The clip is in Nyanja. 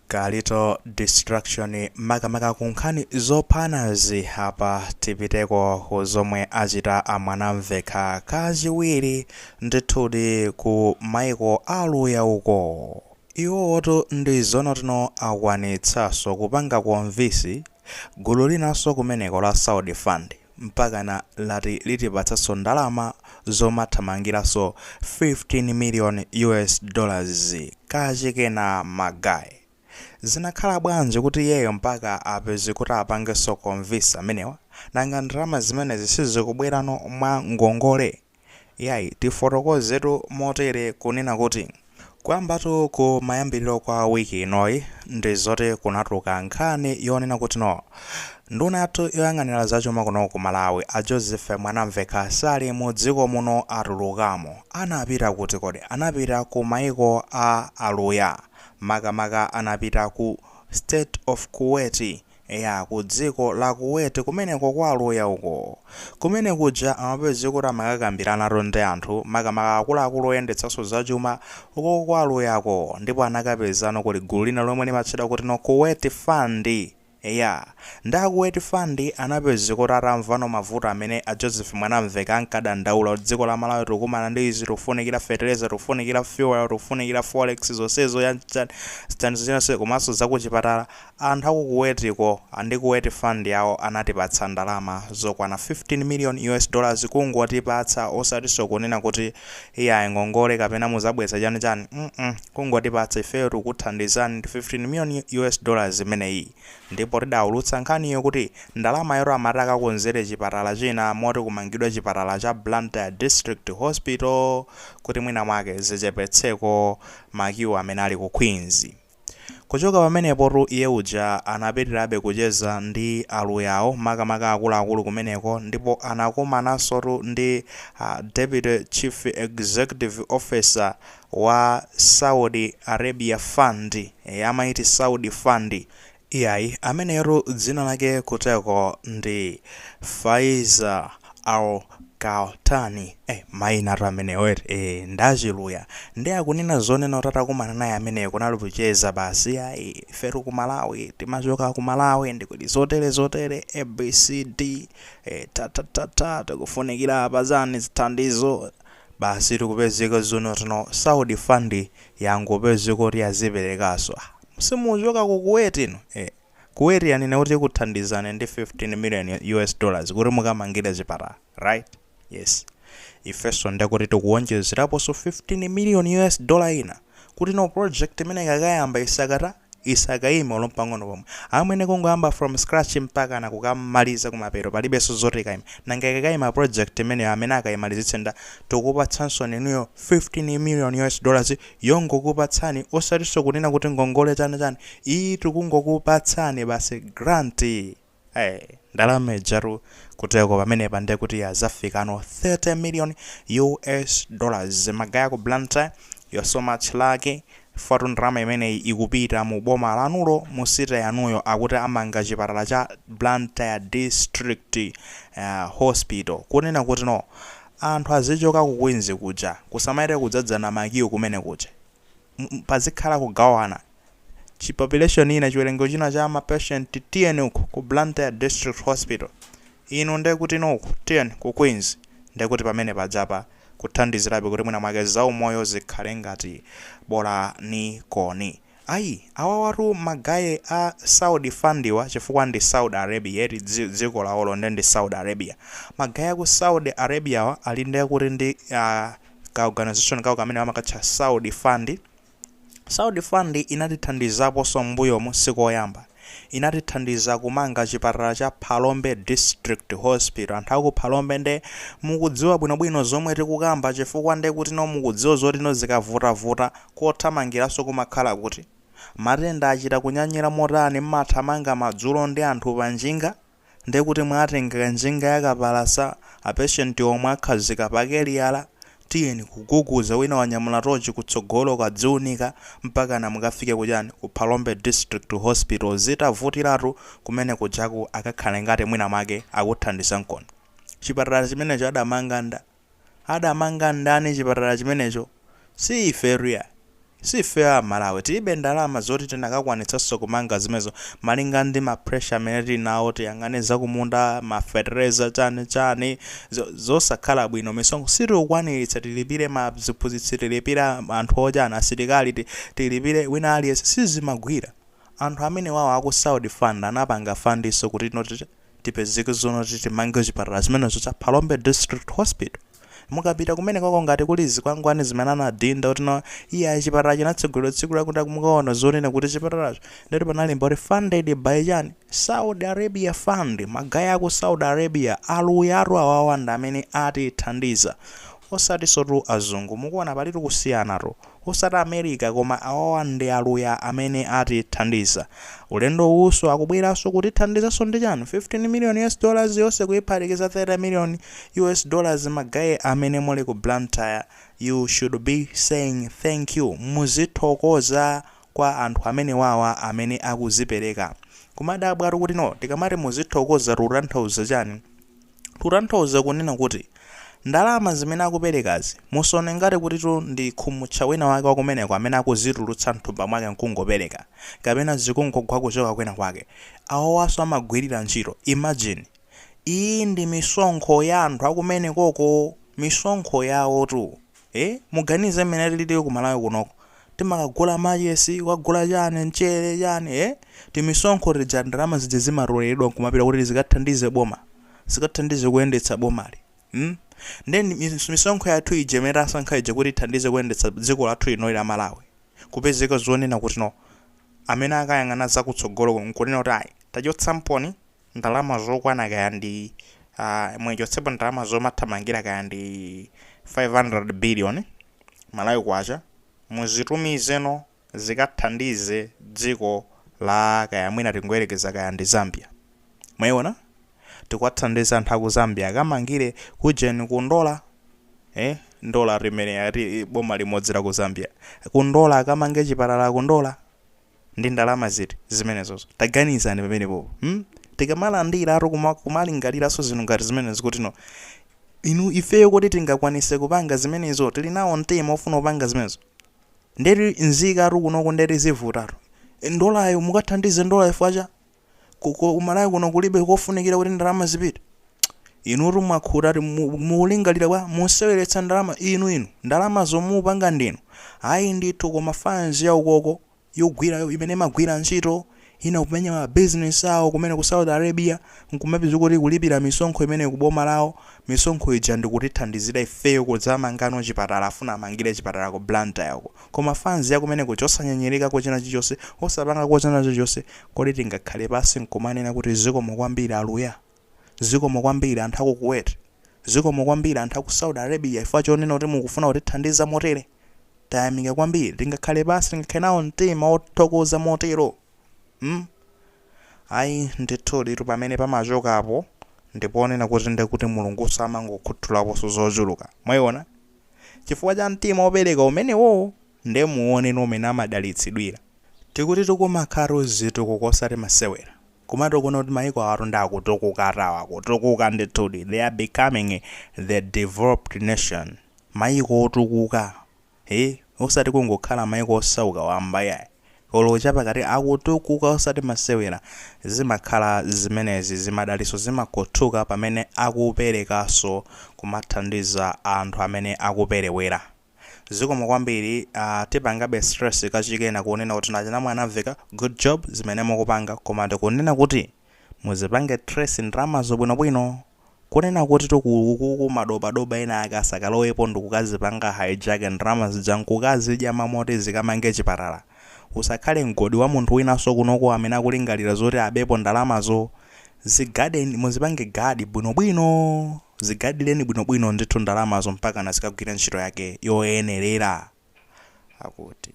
Kalito distraction makamaka kunkhani zophanazi hapa tipiteko kuzomwe achita amwanamveka kachiwiri ndithudi ku maiko aluya uko. Iwoto ndi zonotino akwanitsanso kupanga konvisi gulu linanso kumeneko la Saudi Fund mpakana lati litipatsanso ndalama zomathamangiranso $15 million kachikena magayi. Zinakhala bwanji kuti iyeyo mpaka apeze kuti apangenso konvisi amenewa nanga ndalama zimenezi sizikubwerano mwa ngongole yayi tifotokozetu motere kunena kuti kwambatu ku mayambiriro kwa wiki inoyi ndi zoti kunatuluka nkhani yonena kuti nduna yathu yoyang'anira zachuma kuno ku Malawi a Joseph Mwanamveka sali mu dziko muno atulukamo. Anapita kuti kodi anapita ku maiko a aluya makamaka anapita ku State of Kuwait ku dziko la Kuwait kumeneko kwa aluya uko. Kumene kuja amapeza kuti amakakambirana ndi anthu makamaka akuluakulu oyendetsanso zachuma uko kwa aluyako, ndipo anakapezano kuti gulu lina lomwe limatchedwa kuti Kuwait Fund. Kuwait Fund anapeza kuti atamvano mavuto amene a Joseph Mwanamveka ankadandaula dziko la Malawi tikumana ndi izi tofunikira fertilizer, tofunikira fuel, tofunikira forex zonsezo ya stanzinaso komanso zakuchipatala. Anthu aku Kuwaitiko ndi Kuwait Fund yawo anatipatsa ndalama zokwana $15 million kungotipatsa osatinso kunena kuti ngongole kapena muzabweza chani kungotipatsa ifeyo tikuthandizani $15 million imeneyi. Ndipo tidawulutsa nkhaniyo kuti ndalama yoro amataka konzere chipatala china moti kumangidwa chipatala cha Blantyre District Hospital kuti mwina mwake zichepetseko makiwo amene ali ku Queens. Kuchoka pamenepo iye uja anapitirabe kucheza ndi aluyawo makamaka akuluakulu kumeneko, ndipo anakumananso ndi Deputy Chief Executive Officer wa Saudi Arabia Fund amaiti Saudi Fund. Amenero dzina lake kuteko ndi Faiza Al-Qahtani. Maina amenewo ndachiluya ndi akunena zonena tatakumana naye ameneyo kunalipocheza basi feru ku Malawi timachoka ku Malawi ndikuti zotere ABCD tikufunikira apazani zithandizo basi tikupezeka zonotino Saudi Fund yangopezeka kuti yaziperekaso. Simuchoka ku Kuwait ino Kuwait yanena kuti kuthandizana ndi $15 million kuti mukamangire chipatala, right? Yes. Ifeso ndekuti tikuwonjezeraponso $15 million ina kuti project imene kakayamba isakayima olompang'ono pomwe amwene kungoyamba from scratch mpaka na kukamaliza kumapeto palibenso zoti kayima nanga kakayima project imene amene akayimalizitse nda tikupatsanso nenuyo $15 million yongokupatsani osatinso kunena kuti ngongole chani iyi tikungokupatsani basi grant. Ndalama ijaru kuteko pamene pande kuti yazafikano $30 million magaya ku Blantyre yosoma chilake fatu ndrama imene ikupita mu boma lanulo musita yanuyo akuti amanga chipatala cha Blantyre District Hospital kunena kuti anthu azichoka ku Queens kuja kusamaire kudzadzana makiwo kumene kuja pazikhala kugawana chipopulation ina chiwerengo china cha patient tiyeni uku ku Blantyre District Hospital ino ndekuti uku tiyeni ku Queens ndekuti pamene pajapa kuthandizirabe kuti mwina mwake zaumoyo zikhale ngati bola ni koni. Awa watu magaye a Saudi Fund chifukwa ndi Saudi Arabia dziko lawo ndi Saudi Arabia. Magaye ku Saudi Arabia ali ndekuti ndi ka organization kawo kamene amakatcha Saudi Fund. Saudi Fund inatithandizapo sombuyo musiku oyamba. Inatithandiza kumanga chipatala cha Palombe District Hospital. Anthu aku Palombe nde mukudziwa bwinobwino zomwe tikukamba chifukwa nde kuti mukudziwa zoti zikavuta kothamangiranso kumakhala kuti matenda achita kunyanyira motani mmathamanga madzulo ndi anthu panjinga nde kuti mwatenga njinga yakapalasa apatient omwe akhazika pakeliyala tiyeni kuguguza wina wanyamula tochi kutsogolo kadziunika mpaka na mukafike kujani ku Palombe District Hospital zitavutiratu kumene kujaku akakhale ngati mwina mwake akuthandiza nkono. Chipatala chimenecho adamanga ndani chipatala chimenecho si iferia sife Malawi tilibe ndalama zoti tinakakwanitsanso kumanga zimenezo malinga ndi ma pressure amene tinawo tiyang'ane zakumunda ma fertilizer chani zosakhala bwino misonkho sitikukwaniritsa tilipire maziphunzitsi tilipira anthu ochana asilikali tilipire wina aliyense sizimagwira. Anthu amene wawo aku Saudi Fund anapanga fundiso kuti tipezeke zono timange chipatala zimenezo cha Palombe District Hospital. Mukapita kumene kwako ngati kuli zikwangwani zimene anadinda kuti no iya chipatala chinatsogolera tsiku lakuti mukaona zonena kuti chipatalacho ndeti panalimba kuti funded by chani Saudi Arabia Fund. Magaya aku Saudi Arabia aluyaru awawanda amene atithandiza osati sotu azungu mukuona palitu kusiyanatu osati America koma awawande aluya amene atithandiza. Ulendo uso akubweranso kutithandizanso ndi chani $15 million yonse kuyiphatikiza $30 million magaye amene muli ku Blantyre. You should be saying thank you. Muzithokoza kwa anthu amene wawa amene akuzipereka. Kumadabwa kuti no tikamati muzithokoza tutanthauza chani tutanthauza kunena kuti ndalama zimene akuperekazi musone ngati kuti ndi khumutcha wina wake wakumeneko amene akuzitulutsa mthumba mwake nkungopereka kapena zikungogwa kuchoka kwena kwake awowaso amagwirira ntchito. Imagine iyi ndi misonkho ya anthu akumenekoko misonkho yawo tu muganize mmene tilili ku Malawi kunoko timakagula machesi kwagula chani mchere chani timisonkho tija ndalama zija zimatoleredwa kumapita kuti zikathandize boma zikathandize kuyendetsa bomali. Then misonkho yathu ijemera asankha ije kuti ithandize kuyendetsa dziko lathu lino la Malawi kupezeka zonena kuti no amene akayang'ana zakutsogolo nkunena kuti ayi tachotsa mponi ndalama zokwana kaya ndi mwechotsepo ndalama zomathamangira kaya ndi 500 billion Malawi kwacha muzitumizeno zikathandize dziko la kaya mwina tingoyerekeza kaya ndi Zambia. Mwayiona tikwathandiza anthu aku Zambia akamangire kujeni kundola ndola rimene yati boma limodzi la ku Zambia kundola akamange chipatala kundola ndi ndalama ziti zimenezozo. Taganizani pamenepo tikamalandira atu kumalingaliranso zinthu ngati zimenezo kuti no inu ifeyo kuti tingakwanise kupanga zimenezo tili nawo mtima ofuna kupanga zimenezo ndeti nzika atu kunoko ndeti zivutatu ndolayo mukathandize ndolayo facha Malawi kuno kulibe kofunikira kuti ndalama zipite. Inu mwakhutati mulingalira kwa museweretsa ndalama inu ndalama zomupanga ndinu ayi ndithu koma fans ya ukoko yogwira imene magwira ntchito ina kumenya ma business awo kumene ku Saudi Arabia nkumapeza kuti kulipira misonkho imene kuboma lawo misonkho ija ndikutithandizira ifeyo kudzamangano chipatala afuna amangire chipatala ku Blantyre yako koma fans ya kumene kuchosanyanyirika kochena chichonse osapanga kochena chichonse kodi tingakhale pasi nkumanena kuti zikomo kwambiri aluya zikomo kwambiri anthu aku Kuwait zikomo kwambiri anthu aku Saudi Arabia ifa chonena kuti mukufuna kutithandiza motere tayamika kwambiri tingakhale pasi tingakhale mtima othokoza motero. Ayi ndithu litu pamene pamachokapo ndiponena kuti ndikuti Mulungu samangokhuthulapo zochuluka. Mwayiona chifukwa cha mtima opereka umenewo nde muone nomene amadalitsidwira tikuti tikumakhala zitukuko kosati masewera kumati kuno kuti maiko awo ndakutukuka ndithu they are becoming the developed nation maiko otukuka osati kungokhala maiko osauka wamba yayi olocha pakati akutukuka osati masewera zimakhala zimenezi zimadaliso zimakothuka pamene akuperekaso kumathandiza anthu amene akuperewera. Zikomo kwambiri tipangabe stress kachikena kunena kuti nachinamwe anaveka good job zimene mukupanga koma ndikunena kuti muzipange trace ndrama zobwinobwino kunena kuti tukuku madoba ena akasakalowepo ndikukazipanga hijack ndrama zijankukazidya mamoti zikamange chipatala. Usakhale mgodi wa munthu winaso kunoko amene akulingalira zoti abepo ndalamazo zigadeni muzipange gadi bwinobwino zigadileni bwinobwino ndithu ndalamazo mpaka nazikagwira ntchito yake yoyenerera akuti